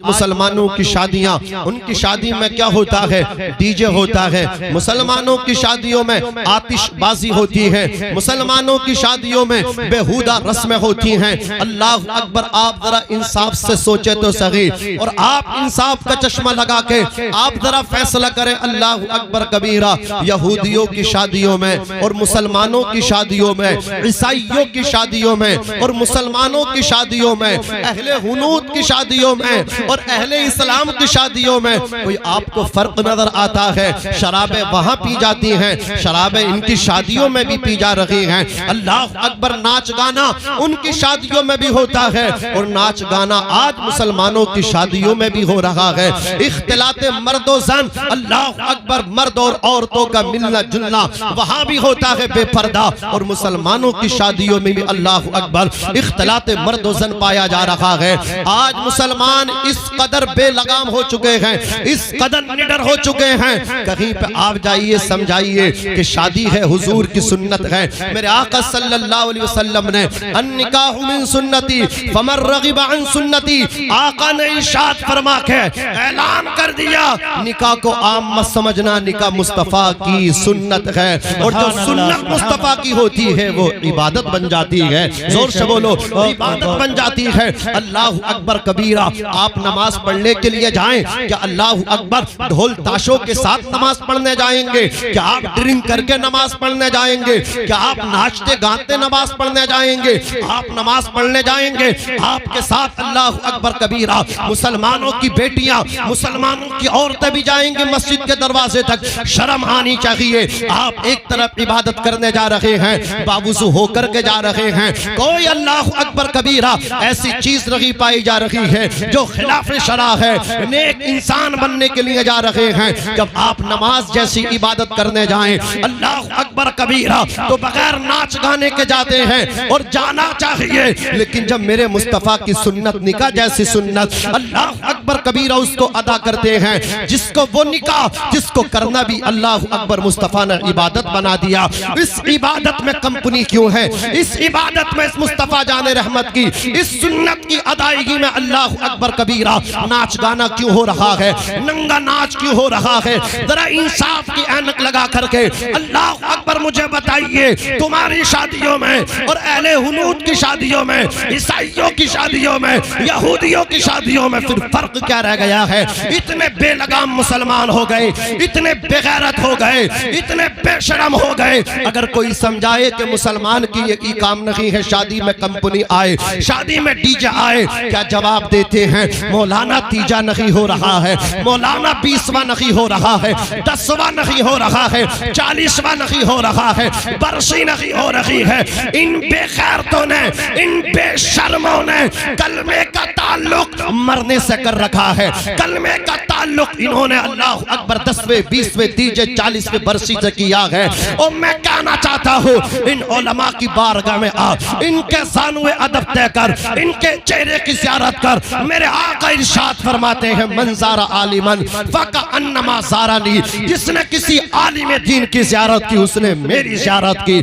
مسلمانوں کی شادیاں، ان کی شادی میں کیا ہوتا ہے؟ ڈی جے ہوتا ہے۔ مسلمانوں کی شادیوں میں آتش بازی ہوتی ہے، مسلمانوں کی شادیوں میں بےہودہ رسمیں ہوتی ہیں۔ اللہ اکبر، آپ ذرا انصاف سے سوچے تو صحیح، اور آپ انصاف کا چشمہ لگا کے آپ ذرا فیصلہ کریں۔ اللہ اکبر کبیرہ، یہودیوں کی شادیوں میں اور مسلمانوں کی شادیوں میں، عیسائیوں کی شادیوں میں اور مسلمانوں کی شادیوں میں، اہل ہنود کی شادیوں میں اور اہل اسلام کی شادیوں میں کوئی آپ کو فرق نظر آتا ہے؟ شرابیں وہاں پی جاتی ہیں، شرابیں ان کی شادیوں میں بھی پی جا رہی ہیں۔ اللہ اکبر، ناچ گانا ان کی شادیوں میں بھی ہوتا ہے، اور ناچ گانا آج مسلمانوں کی شادیوں میں بھی ہو رہا ہے۔ اختلاط مرد و زن، اللہ اکبر، مرد اور عورتوں کا ملنا جلنا وہاں بھی ہوتا ہے بے پردہ، اور مسلمانوں کی شادیوں میں بھی اللہ اکبر اختلاط مرد و زن پایا جا رہا ہے۔ آج مسلمان اس قدر بے لگام ہو چکے ہیں، اس قدر نڈر ہو چکے ہیں، کہیں پہ آپ جائیے سمجھائیے کہ شادی ہے حضور کی سنت ہے۔ میرے آقا صلی اللہ علیہ وسلم نے النکاح من سنتی فمن رغب عن سنتی، آقا نے ارشاد فرما کے اعلان کر دیا، نکاح کو عام مت سمجھنا، نکاح مصطفیٰ کی سنت ہے، اور جو سنت مصطفیٰ کی ہوتی ہے وہ عبادت بن جاتی ہے۔ زور سے بولو، عبادت بن جاتی ہے۔ اللہ اکبر کبیرہ، آپ نماز پڑھنے کے لیے جائیں، کیا اللہ اکبر ڈھول تاشوں کے ساتھ نماز پڑھنے جائیں گے؟ کیا آپ ڈرنک کر کے نماز پڑھنے جائیں گے؟ کیا آپ ناچتے گاتے نماز پڑھنے جائیں گے؟ آپ نماز پڑھنے جائیں گے، آپ کے ساتھ اللہ اکبر کبیرہ مسلمانوں کی بیٹیاں، مسلمانوں کی عورتیں بھی جائیں گے مسجد کے دروازے تک۔ شرم آنی چاہیے۔ آپ ایک طرف عبادت کرنے جا رہے ہیں، باوضو ہو کر کے جا رہے ہیں، کوئی اللہ اکبر کبیرہ ایسی چیز نہیں پائی جا رہی ہے جو خلاف شرع ہے۔ نیک انسان بننے کے لیے جا رہے ہیں، جب آپ نماز جیسی عبادت کرنے جائیں اللہ اکبر کبیرہ تو بغیر ناچ گانے کے جاتے ہیں، اور جانا چاہیے، لیکن جب میرے مصطفیٰ کی سنت نکاح جیسی سنت اللہ اکبر کبیرہ اس کو ادا کرتے ہیں، جس کو وہ نکاح جس کو کرنا بھی اللہ اکبر مصطفیٰ نے عبادت بنا دیا۔ اس عبادت میں کمپنی کیوں ہے؟ اس عبادت میں اس مصطفیٰ جان رحمت کی اس سنت کی ادائیگی میں اللہ اکبر کبیرہ ناچ گانا کیوں ہو رہا ہے؟ ننگا ناچ کیوں ہو رہا ہے؟ ذرا انصاف کی اینک لگا کر کے اللہ اکبر مجھے بتائیے، تمہاری شادیوں میں اور اہل ہنود کی شادیوں میں، عیسائیوں کی شادیوں میں، یہودیوں کی شادیوں میں پھر فرق کیا رہ گیا ہے؟ اتنے بے لگام مسلمان ہو گئے، اتنے بے غیرت ہو گئے، اتنے بے شرم ہو گئے۔ اگر کوئی سمجھائے کہ مسلمان کی یہ کام نہیں ہے شادی میں کمپنی آئے، شادی میں ڈی جے آئے، کیا جواب دیتے ہیں؟ مولانا تیجا نہیں ہو رہا ہے، مولانا 20واں نہیں ہو رہا ہے، 10واں نہیں ہو رہا ہے، 40واں نہیں ہو رہا ہے، برسی نہیں ہو رہی ہے۔ ان بے غیرتوں نے، ان بے شرموں نے کلمے کا تعلق مرنے سے کر رکھا ہے۔ کلمے کا تعلق انہوں نے اللہ اکبر 10ویں 20ویں دیجے 40ویں برسی سے کیا ہے۔ اور میں کہنا چاہتا ہوں ان علماء کی بارگاہ میں آ، ان کے ثانوِ ادب طے کر، ان کے چہرے کی زیارت کر۔ میرے آقا ارشاد فرماتے ہیں من زار عالما فکأنما زارنی، جس نے کسی عالم دین کی زیارت کی اس نے میری زیارت کی۔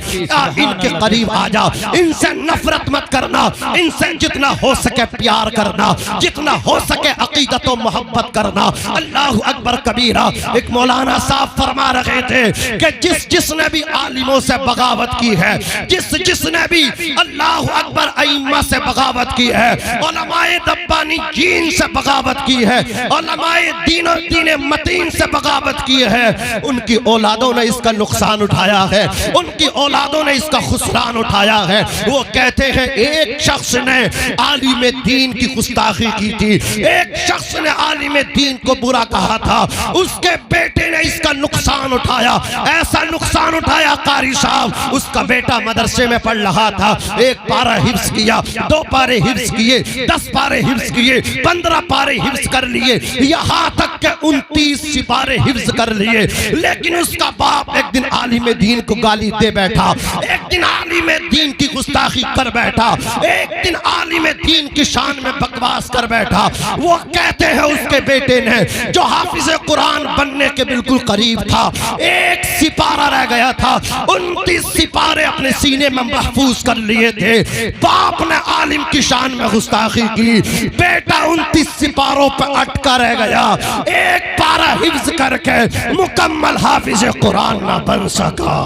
ان کے قریب آ جا، ان سے نفرت مت کرنا، ان سے جتنا ہو سکے پیار کرنا، جتنا ہو سکے عقیدت و محبت کرنا۔ اللہ اکبر کبیرہ۔ ایک مولانا صاحب فرما رہے تھے کہ جس نے بھی عالموں سے بغاوت کی ہے، جس نے بھی اللہ اکبر ائمہ سے بغاوت کی ہے، علماء ربانی دین سے بغاوت کی ہے، علماء دین اور دین متین سے بغاوت کی ہے، ان کی اولادوں نے اس کا نقصان اٹھایا ہے، ان کی اولادوں نے اس کا خسران اٹھایا ہے۔ وہ کہتے ہیں ایک شخص نے عالم دین کی گستاخی کی تھی، ایک شخص نے عالم دین کو برا کہا تھا، اس کے بیٹے نے اس کا نقصان اٹھایا، ایسا نقصان اٹھایا قاری صاحب، اس کا بیٹا مدرسے میں پڑھ رہا تھا، 1 پارہ حفظ کیا، 2 پارے حفظ کیے، 10 پارے حفظ کیے، 15 پارے حفظ کر لیے، یہاں تک کہ 29 سپارے حفظ کر لیے، لیکن اس کا باپ ایک دن عالم دین کو گالی دے بیٹھا، ایک دن عالم دین کی گستاخی کر بیٹھا، ایک دن عالم دین کی شان میں بکواس کر بیٹھا۔ وہ کہتے ہیں اس کے بیٹے نے جو حافظ قرآن بننے کے بالکل قریب تھا، ایک سپارہ رہ گیا تھا، 29 سپارے اپنے سینے میں محفوظ کر لیے تھے۔ باپ نے عالم کی شان میں گستاخی کی، بیٹا 29 سپاروں پہ اٹکا رہ گیا، ایک پارہ حفظ کر کے مکمل حافظ قرآن نہ بن سکا۔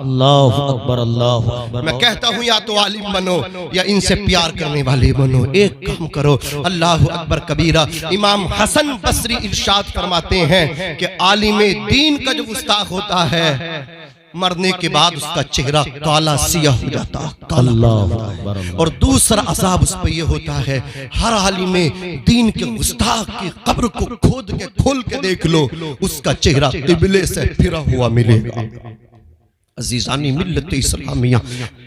اللہ اکبر، اللہ اکبر۔ میں کہتا ہوں یا تو عالم بنو یا ان سے پیار کرنے والے بنو، ایک کام کرو۔ اللہ اکبر کبیرہ۔ امام حسن بصری ارشاد فرماتے ہیں کہ عالم دین کا جو گستاخ ہوتا ہے، مرنے کے بعد اس کا چہرہ کالا سیاہ ہو جاتا، اللہ اکبر۔ اور دوسرا عذاب اس پہ یہ ہوتا ہے، ہر عالم دین کے گستاخ کی قبر کو کھود کے کھول کے دیکھ لو، اس کا چہرہ قبلے سے پھرا ہوا ملے گا۔ عزیزانی ملت اسلامیہ،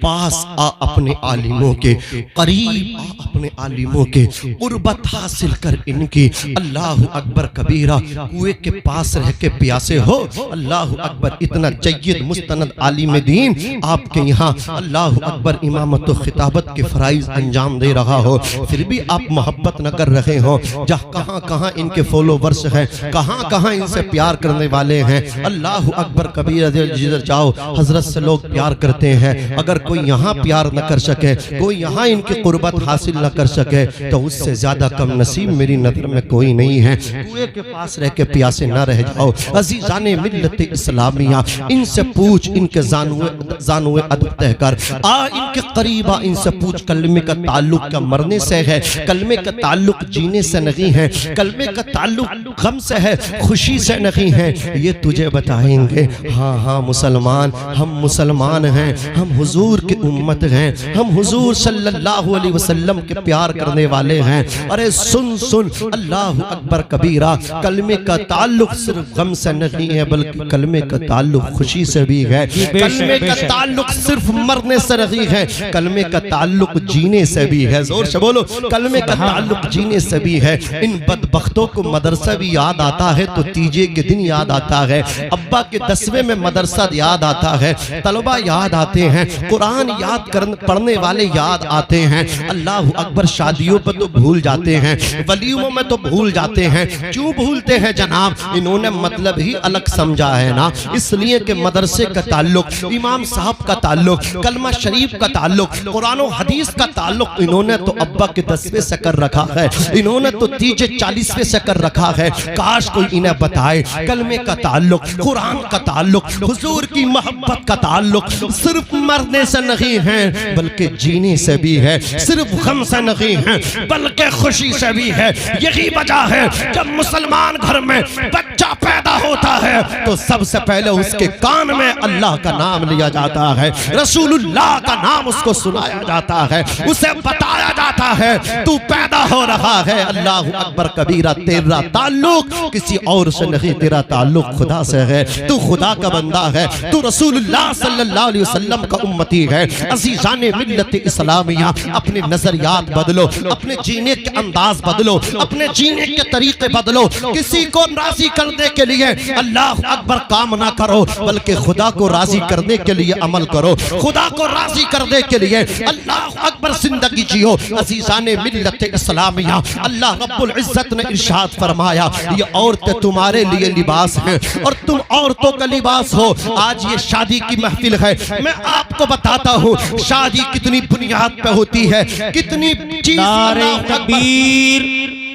پاس آ اپنے عالموں کے، قریب آ اپنے عالموں کے، قربت حاصل کر ان کی۔ اللہ اکبر کبیرہ۔ کوئے کے پاس رہ کے پیاسے ہو، اللہ اکبر، اتنا جید مستند عالم دین آپ کے یہاں اللہ اکبر امامت و خطابت کے فرائض انجام دے رہا ہو، پھر بھی آپ محبت نہ کر رہے ہو۔ جہاں کہاں کہاں ان کے فالوورز ہیں، کہاں کہاں ان سے پیار کرنے والے ہیں، اللہ اکبر کبیرہ۔ جدھر جاؤ حضرت سے لوگ پیار کرتے ہیں، اگر کوئی یہاں پیار نہ کر سکے، کوئی یہاں ان کی قربت حاصل نہ کر سکے، تو اس سے زیادہ کم نصیب میری نظر میں کوئی نہیں ہے۔ کوئے کے پاس رہ کے پیاسے نہ رہ جاؤ۔ عزیزان ملت اسلامیہ، ان سے پوچھ، ان کے زانوے ادب تہ کر آ، ان کے قریبا، ان سے پوچھ کلمے کا تعلق کیا مرنے سے ہے؟ کلمے کا تعلق جینے سے نہیں ہے، کلمے کا تعلق غم سے ہے، خوشی سے نہیں ہے، یہ تجھے بتائیں گے۔ ہاں ہاں مسلمان، ہم مسلمان ہیں، ہم حضور کی امت ہیں، ہم حضور صلی اللہ علیہ وسلم کے پیار کرنے والے ہیں۔ ارے سن سن، اللہ اکبر کبیرہ، کلمے کا تعلق صرف غم سے نہیں ہے، بلکہ کلمے کا تعلق خوشی سے بھی ہے۔ کلمے کا تعلق صرف مرنے سے نہیں ہے، کلمے کا تعلق جینے سے بھی ہے۔ زور سے بولو، کلمے کا تعلق جینے سے بھی ہے۔ ان بدبختوں کو مدرسہ بھی یاد آتا ہے تو تیجے کے دن یاد آتا ہے، ابا کے 10ویں میں مدرسہ یاد آتا ہے، طلبہ یاد آتے ہیں، قرآن یاد پڑھنے والے یاد آتے ہیں۔ اللہ اکبر، شادیوں پر تو بھول جاتے ہیں، ولیموں میں تو بھول جاتے ہیں۔ کیوں بھولتے ہیں جناب؟ انہوں نے مطلب ہی الگ سمجھا ہے نا، اس لیے کہ مدرسے کا تعلق، امام صاحب کا تعلق، کلمہ شریف کا تعلق، قرآن و حدیث کا تعلق انہوں نے تو ابا کے 10ویں سے کر رکھا ہے، انہوں نے تو تیجے 40ویں سے کر رکھا ہے۔ کاش کوئی انہیں بتائے کلمے کا تعلق، قرآن کا تعلق، حضور کی محبت کا تعلق صرف مرنے سے نہیں ہے بلکہ جینے سے بھی ہے، صرف غم سے نہیں ہے بلکہ خوشی سے بھی ہے۔ یہی وجہ ہے جب مسلمان گھر میں بچہ پیدا ہوتا ہے تو سب سے پہلے اس کے کان میں اللہ کا نام لیا جاتا ہے، رسول اللہ کا نام اس کو سنایا جاتا ہے، اسے بتایا جاتا ہے تو پیدا ہو رہا ہے۔ اللہ اکبر کبیرہ، تیرا تعلق کسی اور سے نہیں، تیرا تعلق خدا سے ہے، تو خدا کا بندہ ہے، تو رسول اللہ صلی اللہ علیہ وسلم کا امتی ہے۔ عزیزان ملت اسلامیہ، اپنے نظریات بدلو، اپنے جینے کے انداز بدلو، اپنے جینے کے طریقے بدلو۔ کسی کو راضی کرنے کے لیے اللہ اکبر کام نہ کرو بلکہ خدا کو راضی کرنے کے لیے عمل کرو، خدا کو راضی کرنے کے لیے اللہ اکبر زندگی جیو۔ عزیزان ملت اسلامیہ، اللہ رب العزت نے ارشاد فرمایا یہ عورتیں تمہارے لیے لباس ہیں اور تم عورتوں کا لباس ہو۔ آج یہ شادی کی محفل ہے، میں آپ کو بتاتا ہوں شادی کتنی بنیاد پہ ہوتی ہے، کتنی چیز۔ نعرہ تکبیر،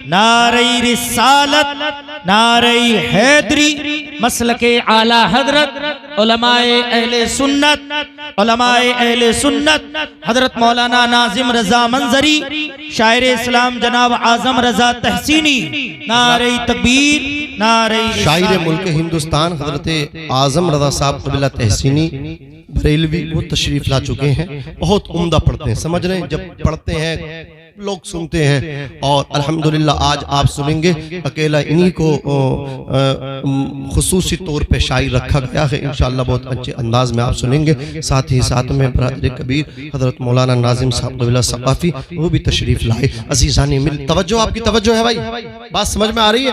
نعرہ رسالت، نعرہ حیدری، مسلک اعلی حضرت، علماء اہل سنت، علماء اہل سنت، حضرت مولانا ناظم رضا منظری، شاعر اسلام جناب اعظم رضا تحسینی، نعرہ تکبیر، نعرہ شاعر ملک ہندوستان حضرت اعظم رضا صاحب قبلہ تحسینی بریلوی، وہ تشریف لا چکے ہیں، بہت عمدہ پڑھتے ہیں، سمجھ رہے ہیں، جب پڑھتے ہیں لوگ سنتے ہیں، اور الحمدللہ آج آپ سنیں گے اکیلا انہی کو خصوصی طور پہ شاعر رکھا گیا ہے، انشاءاللہ بہت اچھے انداز میں آپ سنیں گے۔ ساتھ ہی ساتھ میں برادر کبیر حضرت مولانا ناظم صاحب قبلہ ثقافی وہ بھی تشریف لائے۔ عزیزان مل، توجہ، آپ کی توجہ ہے بھائی؟ بات سمجھ میں آ رہی ہے؟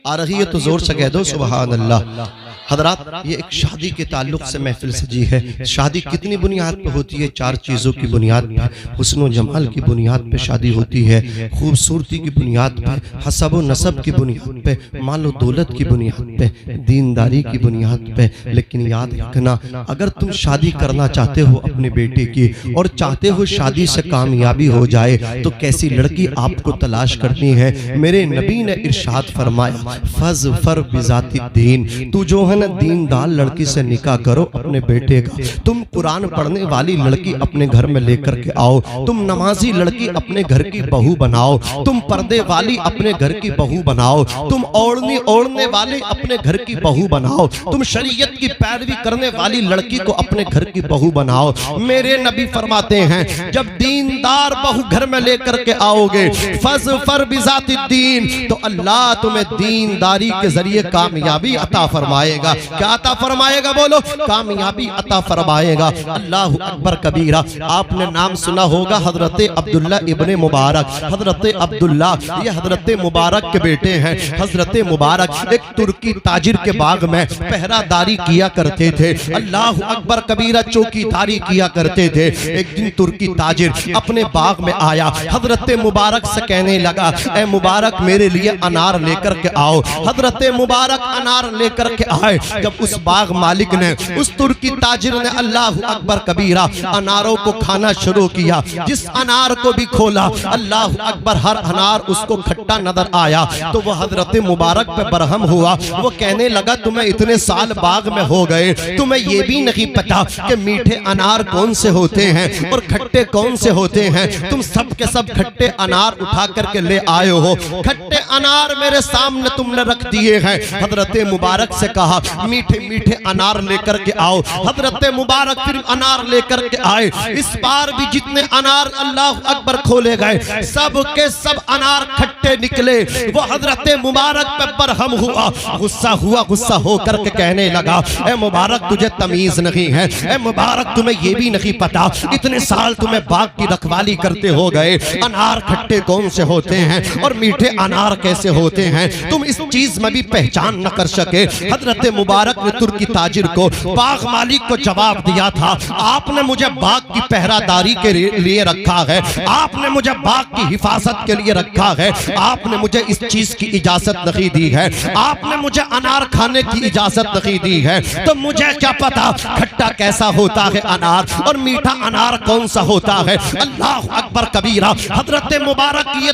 آ رہی ہے تو زور سے کہہ دو سبحان اللہ۔ حضرات یہ ایک شادی کے تعلق سے محفل سجی ہے. شادی کتنی بنیاد پہ ہوتی ہے؟ 4 چیزوں کی بنیاد پہ. حسن و جمال کی بنیاد پہ شادی ہوتی ہے, خوبصورتی کی بنیاد پہ, حسب و نسب کی بنیاد پہ, مال و دولت کی بنیاد پہ, دینداری کی بنیاد پہ. لیکن یاد رکھنا, اگر تم شادی کرنا چاہتے ہو اپنے بیٹے کی اور چاہتے ہو شادی سے کامیابی ہو جائے, تو کیسی لڑکی آپ کو تلاش کرنی ہے؟ میرے نبی نے ارشاد فرمایا, فَظْفَرْ بِذَاتِ الدِّین, تو جو ہے نا دیندار لڑکی سے نکاح کرو اپنے بیٹے کا. تم قرآن پڑھنے والی لڑکی اپنے گھر میں لے کر کے آؤ, تم نمازی لڑکی اپنے گھر کی بہو بناؤ, تم پردے والی اپنے گھر کی بہو بناؤ, تم اوڑھنے والے اپنے گھر کی بہو بناؤ, تم شریعت کی پیروی کرنے والی لڑکی کو اپنے گھر کی بہو بناؤ. میرے نبی فرماتے ہیں جب دیندار بہو گھر میں لے کر کے آؤ گے, فَظْفَرْ بِذَاتِ الدِّین, تو اللہ تمہیں دینداری کے ذریعے کامیابی عطا فرمائے گا. کیا عطا فرمائے گا؟ بولو, کامیابی عطا فرمائے گا. اللہ اکبر کبیرہ. آپ نے نام سنا ہوگا حضرت عبداللہ ابن مبارک. حضرت عبداللہ یہ حضرت مبارک کے بیٹے ہیں. حضرت مبارک ایک ترکی تاجر کے باغ میں پہرہ داری کیا کرتے تھے. اللہ اکبر کبیرہ, چوکی داری کیا کرتے تھے. ایک دن ترکی تاجر اپنے باغ میں آیا, حضرت مبارک سے کہنے لگا, اے مبارک میرے لیے انار لے کر کے آؤ. حضرت مبارک انار لے کر کے آئے. جب اس باغ مالک نے, اس ترکی تاجر نے اللہ اکبر کبیرہ اناروں کو کھانا شروع کیا. جس انار کو بھی کھولا, اللہ اکبر, ہر انار اس کو کھٹا نظر آیا. تو وہ حضرت مبارک پہ برہم ہوا. وہ کہنے لگا, تمہیں اتنے سال باغ میں ہو گئے, تمہیں یہ بھی نہیں پتا کہ میٹھے انار کون سے ہوتے ہیں اور کھٹے کون سے ہوتے ہیں. تم سب کے سب کھٹے انار اٹھا کر کے لے آئے ہو, کھٹے انار میرے سامنے تم نے رکھ دیے ہیں. حضرت مبارک سے کہا, میٹھے میٹھے انار لے کر کے آؤ. حضرت مبارک پھر انار لے کر کے آئے. اس بار بھی جتنے انار اللہ اکبر کھولے گئے, سب کے سب انار کھٹے نکلے. وہ حضرت مبارک پہ برہم ہوا, غصہ ہو کر کے کہنے لگا, اے مبارک تجھے تمیز نہیں ہے, اے مبارک تمہیں یہ بھی نہیں پتا, اتنے سال تمہیں باغ کی رکھوالی کرتے ہو گئے, انار کھٹے کون سے ہوتے ہیں اور میٹھے انار کیسے ہوتے ہیں, تم اس چیز میں بھی پہچان نہ کر سکے. حضرت مبارک نے ترکی تاجر کو, باغ مالک کو جواب دیا تھا, آپ نے مجھے باغ کی پہرہ داری کے لیے رکھا ہے, آپ نے مجھے باغ کی حفاظت کے لیے رکھا ہے, آپ نے مجھے اس چیز کی اجازت نہیں دی ہے, آپ نے مجھے انار کھانے کی اجازت نہیں دی ہے, تو مجھے کیا پتا کھٹا کیسا ہوتا ہے انار اور میٹھا انار کون سا ہوتا ہے. اللہ اکبر کبیرہ. حضرت مبارک کی یہ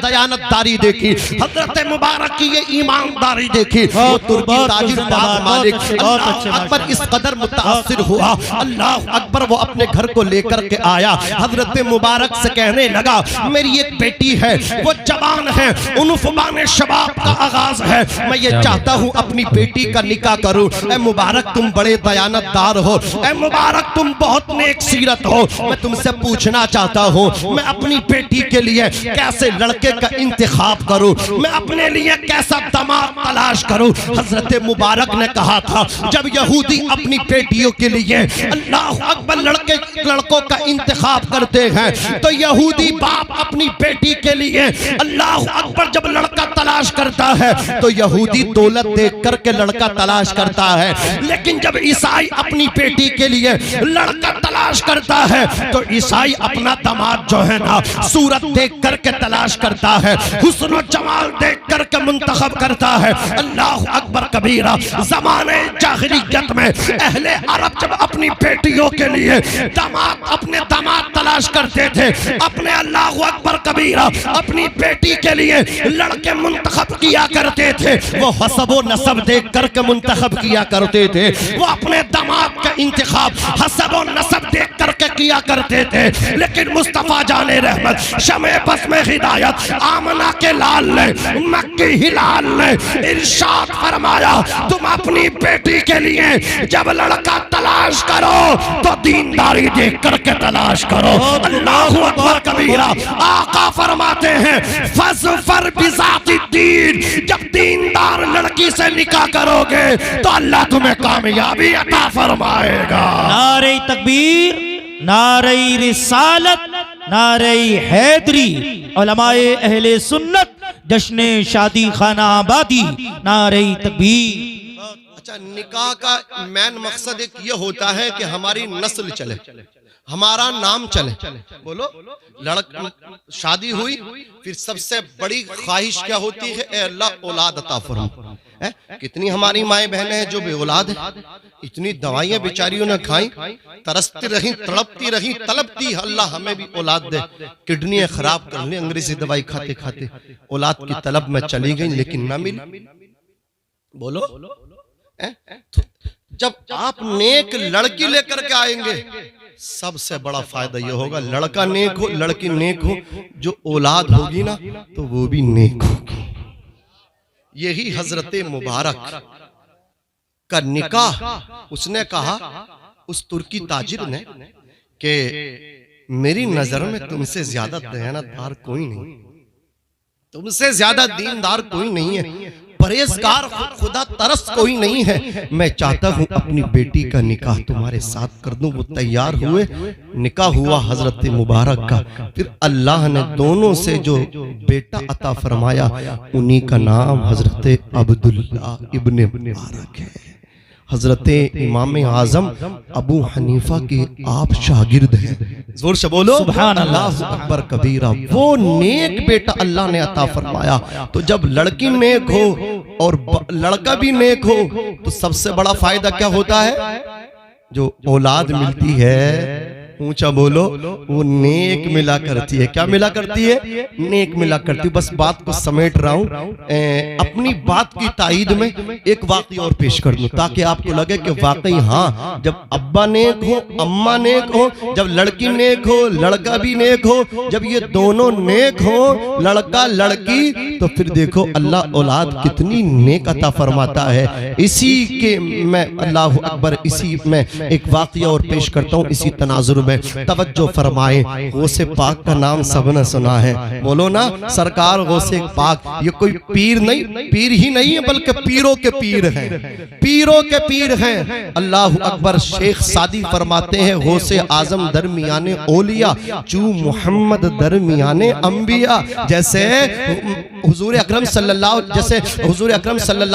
دیانتداری دیکھی, حضرت مبارک کی یہ ایمانداری دیکھی. وہ ترکی تاجر باغ مالک اللہ اکبر اس قدر متاثر ہوا, اللہ اکبر, وہ اپنے گھر کو لے کر کے آیا. حضرت مبارک سے کہنے لگا, میری ایک بیٹی ہے, وہ جوان ہے, عنفوان شباب کا آغاز ہے, میں یہ چاہتا ہوں اپنی بیٹی کا نکاح کروں. اے مبارک تم بڑے دیانتدار ہو, اے مبارک تم بہت نیک سیرت ہو, میں تم سے پوچھنا چاہتا ہوں میں اپنی بیٹی کے لیے کیسے لڑکے کا انتخاب کروں, میں اپنے لیے کیسا داماد تلاش کروں. حضرت مبارک نے کہا تھا, جب یہودی اپنی بیٹیوں کے لیے اللہ اکبر لڑکوں کا انتخاب کرتے ہیں, تو یہودی باپ اپنی بیٹی کے لیے اللہ اکبر جب لڑکا تلاش کرتا ہے تو یہودی دولت دیکھ کر کے لڑکا تلاش کرتا ہے. لیکن جب عیسائی اپنی بیٹی کے لیے لڑکا تلاش کرتا ہے تو عیسائی اپنا داماد جو ہے نا صورت دیکھ کر کے تلاش کرتا ہے, حسن و جمال دیکھ کر کے منتخب کرتا ہے. اللہ اکبر کبیرہ. زمانے جاہلیت میں اہل عرب جب اپنی بیٹیوں کے لیے اپنے داماد تلاش کرتے تھے, اپنے اللہ اکبر کبیرہ اپنی بیٹی کے لیے لڑکے منتخب کیا کرتے تھے, وہ حسب و نسب دیکھ کر کے منتخب کیا کرتے تھے, وہ اپنے داماد کا انتخاب حسب و نسب دیکھ کر کے کیا کرتے تھے. لیکن مصطفیٰ جان رحمت شمع بزم ہدایت آمنہ کے لال نے, مکی ہلال نے ارشاد فرمایا, تم اپنی بیٹی کے لیے جب لڑکا تلاش کرو تو دینداری دیکھ کر کے تلاش کرو. اللہ اکبر کبیرہ. آقا فرماتے ہیں, فَظْفَرْ بِذَاتِ الدِّین, جب دیندار لڑکی سے نکاح کرو گے تو اللہ تمہیں کامیابی عطا فرمائے گا. نعرہ تکبیر, نعرہ رسالت, نعرہ حیدری. علماء اہل سنت جشن شادی خانہ آبادی. نعرہ تکبیر. اچھا نکاح کا مین مقصد ایک یہ ہوتا ہے کہ ہماری نسل چلے، ہمارا نام چلے. بولو شادی ہوئی پھر سب سے بڑی خواہش کیا ہوتی ہے؟ اے اللہ اولاد عطا فرما. کتنی ہماری مائیں بہنیں ہیں جو بے اولاد ہیں، اتنی دوائیاں بیچاریوں نے کھائیں، ترستی رہیں، تڑپتی رہیں، طلبتی اللہ ہمیں بھی اولاد دے. کڈنیاں خراب کر لیں انگریزی دوائی کھاتے کھاتے، اولاد کی طلب میں چلی گئیں لیکن نہ ملی. بولو جب آپ نیک لڑکی لے کر کے آئیں گے سب سے بڑا فائدہ یہ ہوگا، لڑکا نیک ہو لڑکی نیک ہو، جو اولاد ہوگی نا تو وہ بھی نیک ہوگی. یہی حضرت مبارک کا نکاح اس نے کہا، اس ترکی تاجر نے، کہ میری نظر میں تم سے زیادہ دیانتدار کوئی نہیں، تم سے زیادہ دیندار کوئی نہیں ہے، پرہیزگار خدا ترس کوئی نہیں ہے. میں چاہتا ہوں اپنی بیٹی کا نکاح تمہارے ساتھ کر دوں. وہ تیار ہوئے، نکاح ہوا حضرت مبارک کا. پھر اللہ نے دونوں سے جو بیٹا عطا فرمایا انہی کا نام حضرت عبداللہ ابن مبارک ہے. حضرت امام اعظم ابو حنیفہ کے آپ شاگرد ہیں. زور سے بولو سبحان اللہ. اللہ اکبر کبیرہ. وہ نیک بیٹا اللہ نے عطا فرمایا. تو جب لڑکی نیک ہو اور لڑکا بھی نیک ہو تو سب سے بڑا فائدہ کیا ہوتا ہے؟ جو اولاد ملتی ہے، اونچا بولو، وہ نیک ملا کرتی ہے. کیا ملا کرتی ہے؟ نیک ملا کرتی ہے. بس بات کو سمیٹ رہا ہوں. اپنی بات کی تائید میں ایک واقعی اور پیش کر دوں تاکہ آپ کو لگے کہ واقعی ہاں، جب ابا نیک ہو، اماں نیک ہو، جب لڑکی نیک ہو، لڑکا بھی نیک ہو، جب یہ دونوں نیک ہو، لڑکا لڑکی، تو پھر دیکھو اللہ اولاد کتنی نیک عطا فرماتا ہے. اسی کے میں اللہ اکبر، اسی میں ایک واقعہ اور پیش کرتا ہوں اسی تناظر میں. توجہ فرمائیں. غوث پاک کا نام سب نے سنا ہے. بولو نا سرکار غوث پاک. یہ کوئی پیر نہیں، پیر ہی نہیں ہے بلکہ پیروں کے پیر ہیں، پیروں کے پیر ہیں. اللہ اکبر. شیخ سعدی فرماتے ہیں غوث اعظم درمیان اولیاء چو محمد درمیان انبیاء. جیسے حضور اکرم صلی اللہ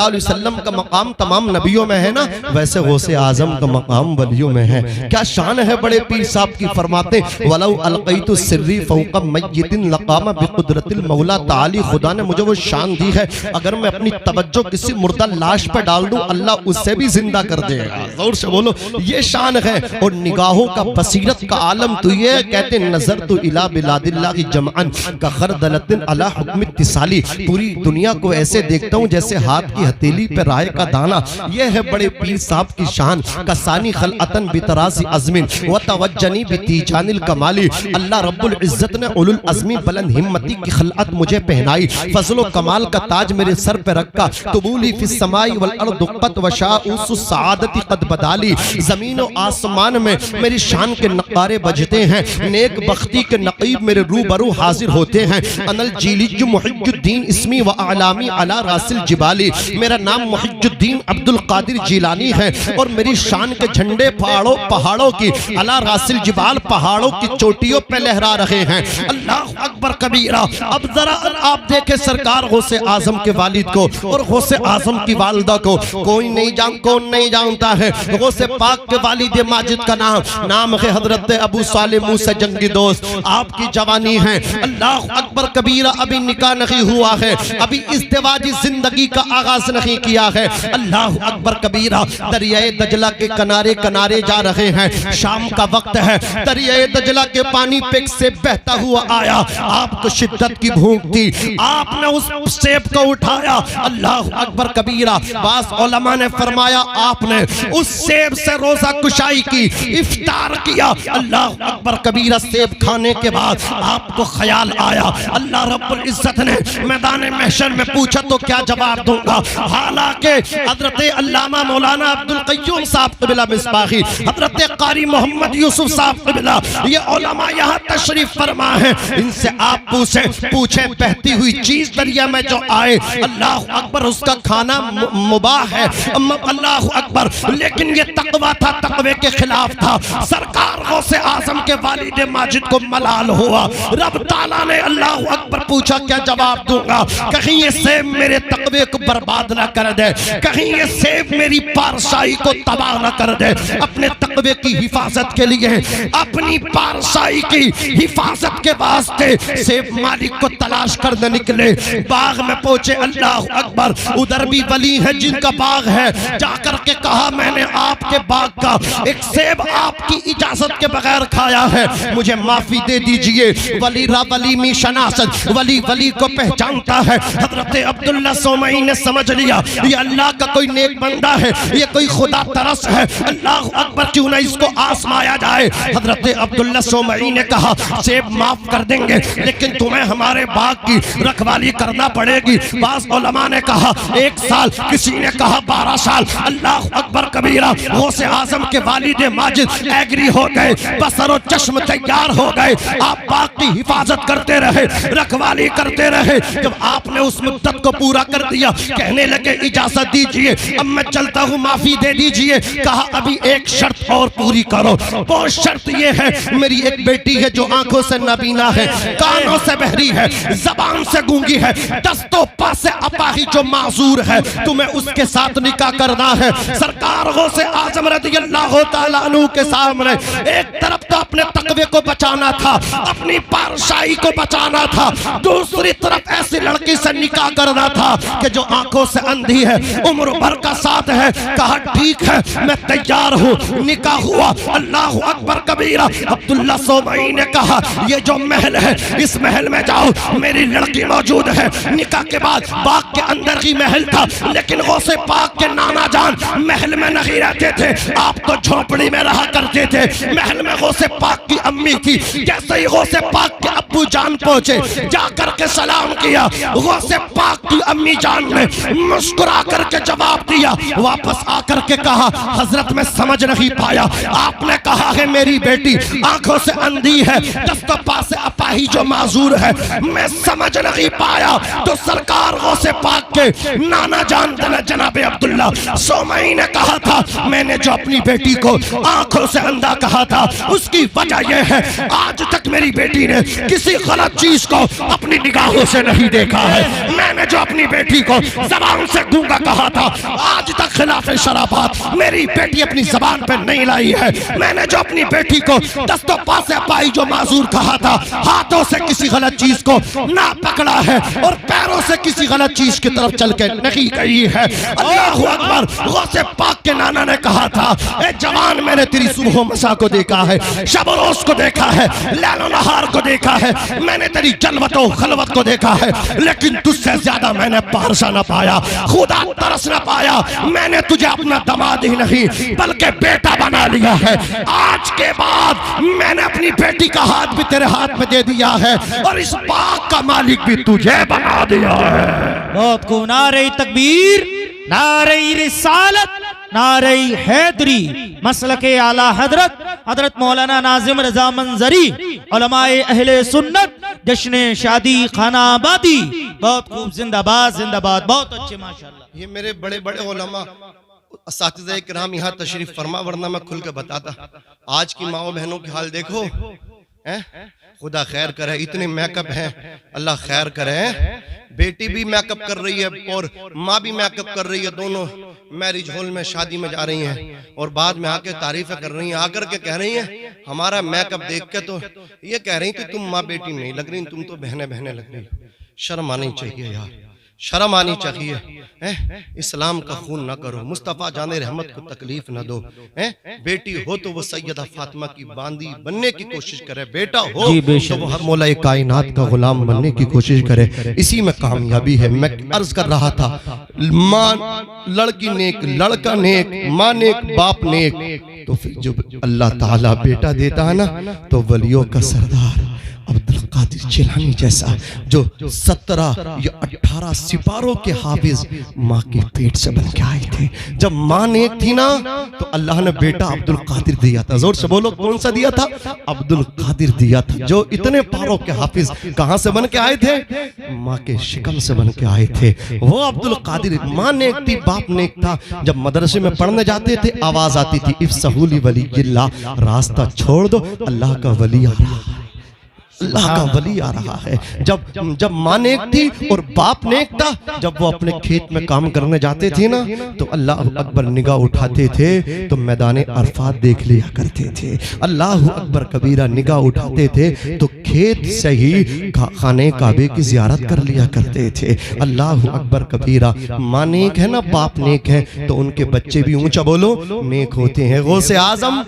علیہ وسلم کا مقام تمام نبیوں میں ہے نا، ویسے غوث اعظم کا مقام ولیوں میں ہے. کیا شان ہے بڑے پیر صاحب کی. فرماتے وَلَوْ أَلْقَيْتُ السِّرِّ فَوْقَ مَيِّتٍ لَقَامَ بِقُدْرَةِ الْمَوْلَى تعالی. خدا نے مجھے وہ شان دی ہے، اگر میں اپنی توجہ کسی مردہ لاش پہ ڈال دوں اللہ اس سے بھی زندہ کر دے گا. زور سے بولو یہ شان ہے. اور نگاہوں کا بصیرت کا عالم تو یہ کہتے نظرت الی بلاد اللہ جمعا کخردلۃ علی حکم اتصالی. پوری دنیا کو ایسے دیکھتا ہوں جیسے ہاتھ کی ہتھیلی پہ رائے کا دانہ. یہ ہے بڑے پیر صاحب کی شان. کسانی خلعتن بتراس عزم وتوجنی بتیجان الکمالی. اللہ رب العزت نے اولو العزمی بلند ہمتی کی خلعت مجھے پہنائی، فضل و کمال کا تاج میرے سر پہ رکھا. قبولی فی السماء والارض قد وشاؤس السعادت قد بدالی. زمین و آسمان میں میری شان کے نقارے بجتے ہیں، نیک بختی کے نقیب میرے روبرو حاضر ہوتے ہیں. انا الجیلی محج الدین اسمی و اعلامی علی راس الجبالی. میرا نام محج الدین عبد القادر جیلانی ہے اور میری شان کے جھنڈے پہاڑوں کی علی راس الجبال، پہاڑوں کی چوٹیوں پہ لہرا رہے ہیں. اللہ اکبر کبیرہ. اب ذرا آپ دیکھیں سرکار غوث اعظم کے والد کو اور غوث اعظم کی والدہ کو. کون نہیں جانتا ہے غوث پاک کے والد ماجد کا نام ہے حضرت ابو صالح موسی جنگی دوست. آپ کی جوانی ہے. اللہ اکبر کبیرہ. ابھی نکاح نہیں ہوا ہے، ابھی ازدواجی زندگی کا آغاز نہیں کیا ہے. اللہ اکبر کبیرہ. دریائے دجلہ کے کنارے جا رہے ہیں. شام کا وقت ہے. دریائے دجلہ کے پانی پیک سے بہتا ہوا آیا. آپ کو شدت کی بھوک تھی، آپ نے اس سیب کو اٹھایا. اللہ اکبر کبیرہ. بعض علماء نے فرمایا آپ نے اس سیب سے روزہ کشائی کی، افطار کیا. اللہ اکبر کبیرہ. سیب کھانے کے بعد آپ کو خیال آیا اللہ رب العزت نے میدان محشر میں پوچھا تو کیا جواب دوں گا. حالانکہ حضرت علامہ مولانا عبدالقیوم صاحب قبلہ مصباحی، حضرت قاری محمد یوسف صاحب قبلہ یہ علماء یہاں تشریف فرما ہے، ان سے آپ پوچھیں بہتی ہوئی چیز دریا میں جو آئے اللہ اکبر اس کا کھانا مباح ہے، اللہ اکبر، لیکن یہ تقوی تھا، تقوی کے خلاف تھا۔ سرکار غوث اعظم کے والد ماجد کو ملال ہوا، رب تعالیٰ نے اللہ اکبر پوچھا کیا جواب دوں گا؟ کہیں یہ سیب میرے تقوی کو برباد نہ کر دے، کہیں یہ سیب میری پارسائی کو تباہ نہ کر دے۔ اپنے تقوی کی حفاظت کے لیے، اپنی پارسائی کی حفاظت کے واسطے سیب مالک کو تلاش کرنے نکلے، باغ میں پہنچے، اللہ اکبر، ادھر بھی ولی ہے جن کا باغ ہے، جا کر کے کہا میں نے آپ کے باغ کا ایک سیب آپ کی اجازت کے بغیر کھایا ہے، مجھے معافی دے دیجئے۔ ولی را ولی می شناست، ولی ولی کو پہچانتا ہے۔ حضرت عبداللہ سومعی نے سمجھ لیا یہ اللہ کا کوئی نیک بندہ ہے، یہ کوئی خدا ترس ہے، اللہ اکبر، کیوں نہ اس کو آزمایا جائے۔ حضرت عبداللہ سومعی نے کہا سیب معاف کر دیں گے لیکن تمہیں ہمارے باغ کی رکھوالی کرنا پڑے گی۔ بعض علماء نے کہا 1 سال، کسی نے کہا 12 سال، اللہ اکبر کبیرہ۔ غوث اعظم کے والد ماجد ایگری ہو گئے، بصر و چشم تیار ہو گئے، آپ باغ کی حفاظت کرتے رہے، رکھوالی کرتے رہے۔ جب آپ نے اس مدت کو پورا کر دیا، کہنے لگے اجازت دیجئے اب میں چلتا ہوں، معافی دے دیجئے۔ کہا ابھی ایک شرط اور پوری کرو، وہ شرط یہ ہے میری ایک بیٹی ہے جو آنکھوں سے نابینا ہے، کانوں سے بہری ہے، زبان سے گونگی ہے، دست و پا سے اپاہی جو معذور ہے، تمہیں اس کے ساتھ نکاح کرنا ہے۔ سرکار غوث اعظم رضی اللہ تعالیٰ عنہ کے سامنے ایک طرف تو اپنے تقوی کو بچانا تھا، اپنی پارسائی کو بچانا تھا، دوسری طرف ایسی لڑکی سے نکاح کرنا تھا کہ جو آنکھوں سے اندھی ہے، عمر بھر کا ساتھ ہے۔ کہا ٹھیک ہے میں تیار ہوں، نکاح ہوا، اللہ اکبر کبیرہ۔ عبداللہ سومعی نے کہا یہ جو محل ہے اس محل میں جاؤ، میری لڑکی موجود ہے۔ نکاح کے بعد باغ کے اندر ہی محل تھا، لیکن غوث پاک کے نانا جان محل میں نہیں رہتے تھے، آپ تو جھونپڑی میں رہا کرتے تھے۔ محل میں غوث پاک کی امی تھی، جیسے ہی غوث پاک کے ابو جان پہنچے، جا کر کے سلام کیا، غوث پاک کی امی جان نے مسکرا کر کے جواب دیا، واپس آ کر کے کہا حضرت میں سمجھ نہیں پایا، آپ نے کہا ہے میری بیٹی آنکھوں سے اندھی ہے، دست و پا سے اپاہی جو معذور ہے، میں سمجھ نہیں پایا۔ تو سرکار غوث پاک کے نانا جان جناب عبداللہ سومعی نے کہا تھا میں نے جو اپنی بیٹی کو آنکھوں سے اندھا کہا تھا اس کی وجہ یہ ہے آج تک میری بیٹی نے کسی غلط چیز کو اپنی نگاہوں سے نہیں دیکھا ہے۔ میں نے جو اپنی بیٹی کو زبان سے گونگا کہا تھا آج تک خلاف شرع بات میری بیٹی اپنی زبان پہ نہیں لائی ہے۔ میں نے جو اپنی بیٹی کو دست و پا سے پائی جو معذور کہا تھا ہاتھوں سے کسی غلط چیز کو نہ پکڑا ہے اور پیروں سے کسی غلط چیز کی طرف چل کے نہیں گئی ہے۔ اللہ اکبر۔ غوث پاک کے نانا نے کہا تھا اے جوان میں نے تیری صبح و مساء کو دیکھا ہے، شب و روز کو دیکھا ہے، لیل و نہار کو دیکھا ہے، میں نے تیری جلوت و خلوت کو دیکھا ہے، لیکن تجھ سے زیادہ میں نے پارسا نہ پایا، خدا ترس نہ پایا۔ میں نے تجھے اپنا دماد ہی نہیں بلکہ بیٹا بنا لیا ہے۔ آج کے بعد میں نے اپنی بیٹی کا ہاتھ بھی تیرے ہاتھ میں دے دیا ہے اور اس باغ کا مالک بھی تجھے بنا دیا ہے۔ بہت کو نعرہ تکبیر، نعرہ رسالت، نعرہ حیدری، مسلک اعلیٰ حضرت مولانا ناظم رضا منظری، علماء اہل سنت، جشن شادی خانہ آبادی، بہت خوب، زندہ باد زندہ باد، بہت اچھے ماشاءاللہ۔ یہ میرے بڑے بڑے علماء اساتذہ کرام یہاں تشریف فرما، ورنہ میں کھل کے بتاتا۔ آج کی ماں و بہنوں کی حال دیکھو، خدا خیر کرے، اتنے میک اپ ہیں، اللہ خیر کرے۔ بیٹی بھی میک اپ کر رہی ہے اور ماں بھی میک اپ کر رہی ہے، دونوں میرج ہال میں شادی میں جا رہی ہیں اور بعد میں آ کے تعریفیں کر رہی ہیں، آ کر کے کہہ رہی ہیں ہمارا میک اپ دیکھ کے تو یہ کہہ رہی تھی تم ماں بیٹی نہیں لگ رہی، تم تو بہنیں بہنیں لگ رہی۔ شرم آنی چاہیے یار، شرم آنی چاہیے۔ اسلام کا خون نہ کرو، مصطفیٰ جان رحمت کو تکلیف نہ دو۔ بیٹی ہو تو وہ سیدہ فاطمہ کی باندی بننے کی کوشش کرے، بیٹا ہو تو وہ ہر مولا کائنات کا غلام بننے کی کوشش کرے، اسی میں کامیابی ہے۔ میں عرض کر رہا تھا ماں لڑکی نیک، لڑکا نیک، ماں نیک، باپ نیک، تو پھر جب اللہ تعالیٰ بیٹا دیتا ہے نا تو ولیوں کا سردار عبد القادر جیلانی جیسا جو 17 یا 18 سپاروں کے حافظ ماں کے پیٹ سے بن کے آئے تھے. جب ماں نیک تھی نا تو اللہ نے بیٹا عبد القادر دیا تھا. زور سے بولو کون سا دیا تھا؟ عبد القادر دیا تھا. جو اتنے پاروں کے حافظ کہاں سے بن کے آئے تھے؟ ماں کے شکم سے بن کے آئے تھے. وہ عبد القادر ماں نیک تھی، باپ نیک تھا. جب مدرسے میں پڑھنے جاتے تھے آواز آتی تھی افسحوا لولی اللہ، راستہ چھوڑ دو اللہ کا ولی آ رہا ہے، اللہ کا ولی آ رہا ہے. جب ماں نیک تھی اور باپ نیک تھا، جب وہ اپنے کھیت میں کام کرنے جاتے تھے نا تو اللہ اکبر نگاہ اٹھاتے تھے تو میدان عرفات دیکھ لیا کرتے تھے. اللہ اکبر کبیرہ نگاہ اٹھاتے تھے تو کھیت سے ہی خانے کعبے کی زیارت کر لیا کرتے تھے. اللہ اکبر کبیرہ. ماں نیک ہے نا باپ نیک ہے تو ان کے بچے بھی اونچا بولو نیک ہوتے ہیں. غوث اعظم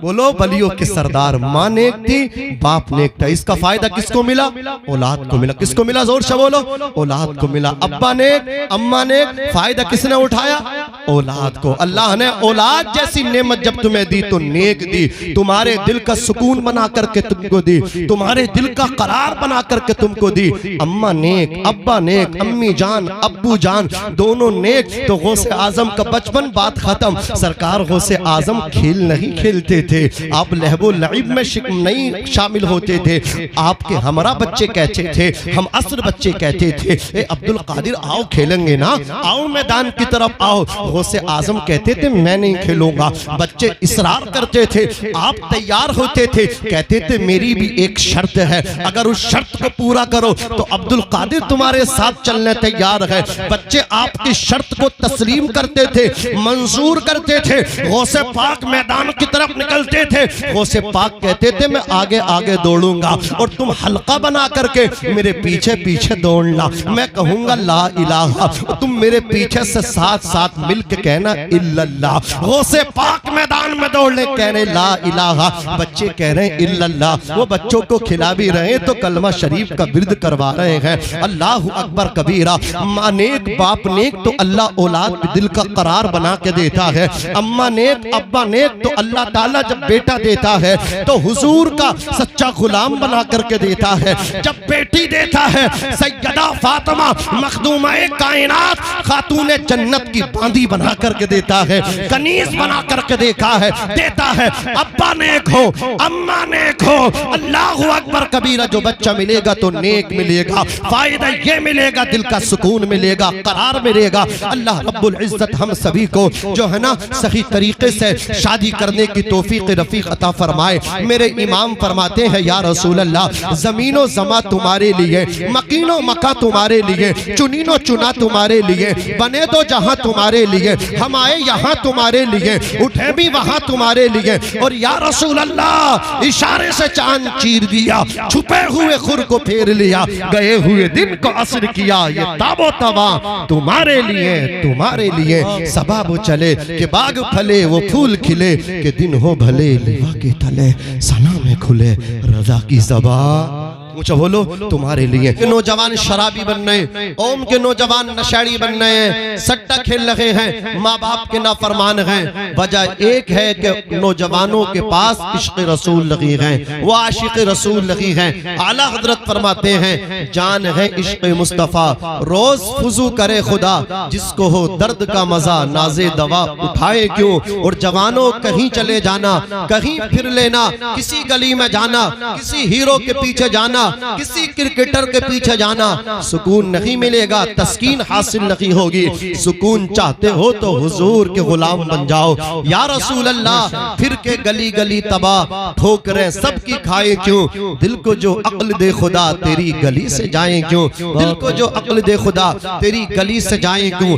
بولو ولیوں کے سردار. ماں نیک تھی باپ نیک تھا. اس کا فائدہ کس کو ملا؟ اولاد کو ملا. کس کو ملا؟ زور سے بولو اولاد کو ملا. ابا نیک اماں نیک، فائدہ کس نے اٹھایا؟ اولاد کو. اللہ نے اولاد جیسی نعمت جب تمہیں دی تو نیک دی. تمہارے دل کا سکون بنا کر کے تم کو دی، تمہارے دل کا قرار بنا کر کے تم کو دی. اماں نیک ابا نیک، امی جان ابو جان دونوں نیک. تو غوث اعظم کا بچپن بات ختم. سرکار غوث اعظم کھیل نہیں کھیلتے تھے، آپ لہو و لعب میں نہیں شامل ہوتے تھے. آپ کے ہمراہ بچے کہتے تھے، ہم عصر بچے کہتے تھے اے عبد القادر آؤ کھیلیں گے نا، آؤ میدان کی طرف آؤ. غوث اعظم کہتے تھے میں نہیں کھیلوں گا. بچے اصرار کرتے تھے، آپ تیار ہوتے تھے، کہتے تھے میری بھی ایک شرط ہے، اگر اس شرط کو پورا کرو تو عبد القادر تمہارے ساتھ چلنے تیار ہے. بچے آپ کی شرط کو تسلیم کرتے تھے، منظور کرتے تھے. غوث پاک میدان کی طرف نکلتے تھے. غوث پاک کہتے تھے میں آگے آگے دوڑوں گا اور تم حلقہ بنا کر کے میرے پیچھے پیچھے دوڑنا. میں کہوں گا لا الہ، تم میرے پیچھے سے ساتھ ساتھ مل کے کہنا الا اللہ. غوث پاک میدان میں دوڑنے کہنے لا الہ، بچے کہہ رہے ہیں الا اللہ. وہ بچوں کو کھلا بھی رہے تو کلمہ شریف کا ورد کروا رہے ہیں. اللہ اکبر کبیرہ. ماں نیک باپ نیک تو اللہ اولاد بھی دل کا قرار بنا کے دیتا ہے. اماں نیک ابا نیک تو اللہ تعالیٰ جب بیٹا دیتا ہے تو حضور کا سچا غلام بنا کر کے دیتا ہے. جب بیٹی دیتا ہے سیدہ فاطمہ مخدومہ کائنات خاتون جنت کی باندی بنا کر کے دیتا ہے، کنیز بنا کر کے دیتا ہے. ابا نیک ہو اماں نیک ہو، اللہ اکبر کبیرہ. جو بچہ ملے گا تو نیک ملے گا، فائدہ یہ ملے گا دل کا سکون ملے گا، قرار ملے گا. اللہ رب العزت ہم سبھی کو جو ہے نا صحیح طریقے سے شادی کرنے کی توفیق رفیق عطا فرمائے. میرے امام فرماتے ہیں یا رسول اللہ زمین و زماں تمہارے لیے، مکین و مکہ تمہارے لیے، چنین و چنا تمہارے لیے، بنے تو جہاں تمہارے لیے، ہم آئے یہاں تمہارے لیے، اٹھے بھی وہاں تمہارے لیے. اور یا رسول اللہ اشارے سے چاند چیر دیا، چھپے ہوئے خور کو پھیر لیا، گئے ہوئے دن کو عصر کیا. یہ تاب و تواں تمہارے لیے، تمہارے لیے. سباب چلے کہ باغ پھلے وہ پھول کھلے، کہ دن ہو بھلے لیوا کے تلے سنا میں کھلے رضا کی زبان. اونچا بولو تمہارے لیے. نوجوان شرابی بن رہے ہیں، قوم کے نوجوان نشیڑی بن رہے ہیں، سٹا کھیل رہے ہیں، ماں باپ کے نافرمان ہیں. وجہ ایک ہے کہ نوجوانوں کے پاس عشق رسول لگی ہیں، وہ عاشق رسول لگی ہیں. اعلیٰ حضرت فرماتے ہیں جان ہے عشق مصطفیٰ روز فضو کرے خدا، جس کو ہو درد کا مزہ ناز دوا اٹھائے کیوں. اور جوانوں کہیں چلے جانا، کہیں پھر لینا، کسی گلی میں جانا، کسی ہیرو کے پیچھے جانا، کسی کرکٹر کے پیچھے جانا، سکون نہیں ملے گا، تسکین حاصل نہیں ہوگی. سکون چاہتے ہو تو حضور کے غلام بن جاؤ. یا رسول اللہ پھر کے گلی گلی تباہ، ٹھوکریں سب کی کھائے کیوں. دل کو جو عقل دے خدا تیری گلی سے جائیں کیوں، دل کو جو عقل دے خدا تیری گلی سے جائیں کیوں.